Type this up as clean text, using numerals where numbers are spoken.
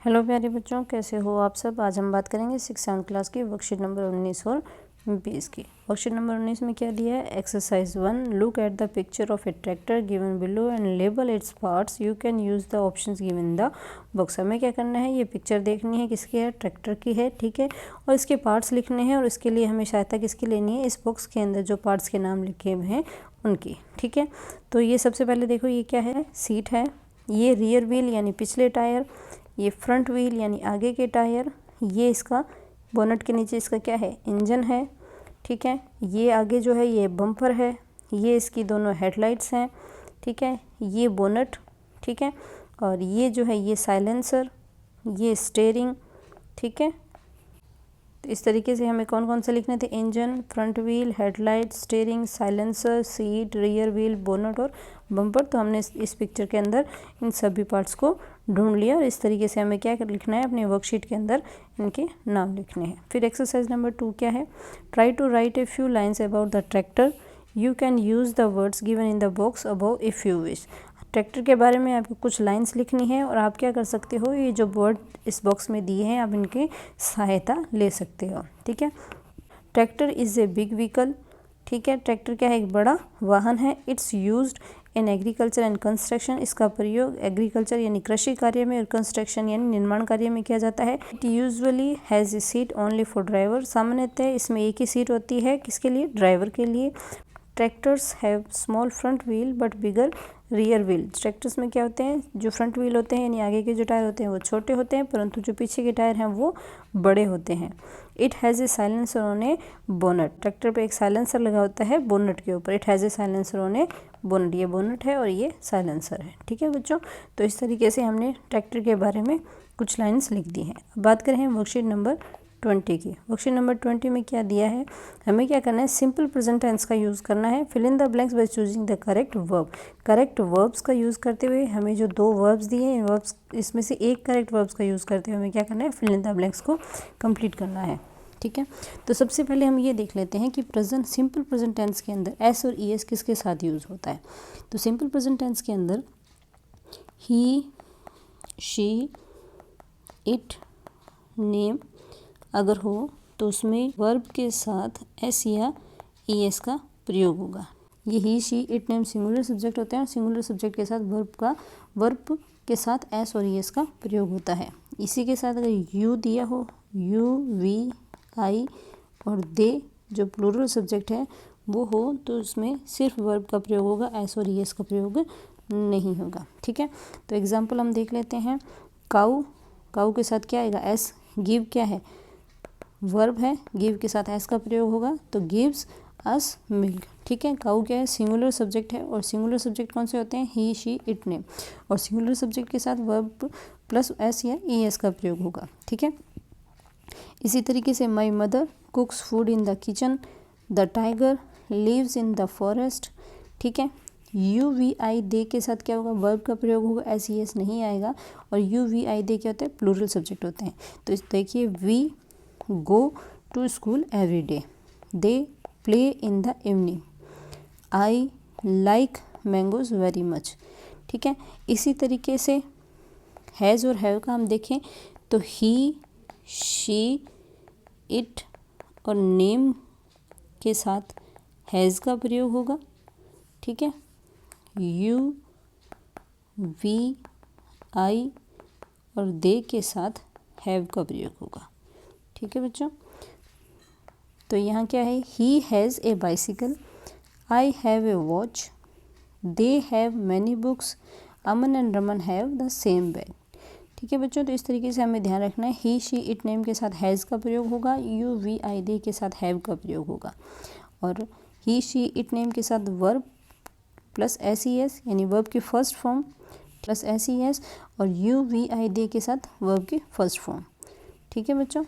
Hello प्यारे बच्चों, कैसे हो आप सब। आज हम बात करेंगे 6th क्लास की वर्कशीट नंबर 19 और 20 की। वर्कशीट नंबर 19 में क्या दिया है, exercise 1, look at the picture of A tractor given below and label its parts, you can use the options given in the box. हमें क्या करना है, ये पिक्चर देखनी है, किसकी है, ट्रैक्टर की है, ठीक है, और इसके पार्ट्स लिखने हैं और इसके लिए हमें सहायता किसकी लेनी है, इस बॉक्स के अंदर जो पार्ट्स के नाम लिखे हुए हैं उनकी, ठीक है। तो ये सबसे पहले देखो, ये क्या है, सीट है, ये रियर व्हील यानी पिछले टायर, ये फ्रंट व्हील यानी आगे के टायर, ये इसका बोनट के नीचे इसका क्या है, इंजन है, ठीक है, ये आगे जो है ये बम्पर है, ये इसकी दोनों हेडलाइट्स हैं, ठीक है, ये बोनट, ठीक है, और ये जो है ये साइलेंसर, ये स्टीयरिंग, ठीक है। तो इस तरीके से हमें कौन कौन से लिखने थे, engine, front wheel, headlight, steering, silencer, seat, rear wheel, bonnet और बम्पर। तो हमने इस पिक्चर के अंदर इन सभी पार्ट्स को ढूंढ लिया और इस तरीके से हमें क्या लिखना है, अपने वर्कशीट के अंदर इनके नाम लिखने हैं। फिर एक्सरसाइज नंबर 2 क्या है, try to write a few lines about the tractor, you can use the words given in the box above if you wish. Tractor के बारे में आपको कुछ लाइंस लिखनी है और आप क्या कर सकते हो, ये जो वर्ड इस बॉक्स में दिए हैं आप इनकी सहायता ले सकते हो, ठीक है। Tractor is a big vehicle, ठीक है, ट्रैक्टर क्या है, एक बड़ा वाहन है। It's used in agriculture and construction, इसका प्रयोग एग्रीकल्चर यानी कृषि कार्य में और कंस्ट्रक्शन यानी निर्माण कार्य में किया जाता है। It usually has a seat only for driver, सामान्यतः इसमें एक ही सीट होती है, किसके लिए, ड्राइवर के लिए। Tractors have small front wheel but bigger rear wheel, tractors में क्या होते हैं, जो फ्रंट व्हील होते हैं यानी आगे के जो टायर होते हैं वो छोटे होते हैं, परंतु जो पीछे के टायर हैं वो बड़े होते हैं। It has a silencer on A bonnet, tractor पे एक साइलेंसर लगा होता है बोनट के ऊपर। It has a silencer on A bonnet, ये बोनट है और ये साइलेंसर है, ठीक है बच्चों। तो इस तरीके से हमने ट्रैक्टर के बारे में कुछ लाइन्स लिख दी हैं। अब बात करें वर्कशीट नंबर 20 की। वर्कशीट नंबर 20 में क्या दिया है, हमें क्या करना है, सिंपल प्रेजेंट टेंस का यूज़ करना है। Fill in the blanks by choosing the correct verb, correct verbs का यूज़ करते हुए हमें जो 2 वर्ब्स दिए हैं, वर्ब्स इसमें से एक करेक्ट वर्ब्स का यूज़ करते हुए हमें क्या करना है, फिल इन द ब्लैंक्स को कंप्लीट करना है, ठीक है। तो सबसे पहले हम ये देख लेते हैं कि प्रेजेंट सिंपल प्रेजेंट टेंस के अंदर एस और ई एस किसके साथ यूज़ होता है। तो सिंपल प्रेजेंट टेंस के अंदर ही, शी, इट, नेम अगर हो तो उसमें वर्ब के साथ एस या ई एस का प्रयोग होगा। ये he, she, it, name singular subject होते हैं और सिंगुलर सब्जेक्ट के साथ वर्ब के साथ एस और ई एस का प्रयोग होता है। इसी के साथ अगर यू दिया हो, यू, वी, आई और दे जो प्लूरल सब्जेक्ट है वो हो तो उसमें सिर्फ वर्ब का प्रयोग होगा, एस और ई एस का प्रयोग नहीं होगा, ठीक है। तो एग्जाम्पल हम देख लेते हैं। काऊ, काऊ के साथ क्या आएगा, एस। गिव क्या है, वर्ब है, गिव के साथ एस का प्रयोग होगा तो गिव्स अस मिल्क, ठीक है। काऊ क्या है, सिंगुलर सब्जेक्ट है और सिंगुलर सब्जेक्ट कौन से होते हैं, ही, शी, इट, नेम, और सिंगुलर सब्जेक्ट के साथ वर्ब प्लस एस या ई एस का प्रयोग होगा, ठीक है। इसी तरीके से my mother cooks food in the kitchen, the tiger lives in the forest, ठीक है। यू, वी, आई, दे के साथ क्या होगा, वर्ब का प्रयोग होगा, एस ई एस नहीं आएगा, और यू, वी, आई, दे क्या होते हैं, प्लूरल सब्जेक्ट होते हैं। तो इस देखिए, we go to school every day, they play in the evening, I like mangoes very much, ठीक है। इसी तरीके से हैज़ और हैव का हम देखें तो ही, शी, इट और नेम के साथ हैज़ का प्रयोग होगा, ठीक है। यू, वी, आई और दे के साथ हैव का प्रयोग होगा, ठीक है बच्चों। तो यहाँ क्या है, he has a bicycle, I have a watch, they have many books, Aman and Raman have the same bag, ठीक है बच्चों। तो इस तरीके से हमें ध्यान रखना है, ही, शी, इट, नेम के साथ हैज़ का प्रयोग होगा, यू, वी, आई, दे के साथ हैव का प्रयोग होगा, और ही, शी, इट, नेम के साथ verb plus S E S यानी वर्ब की first form plus S E S, और यू, वी, आई, दे के साथ वर्ब की फर्स्ट फॉर्म, ठीक है बच्चों।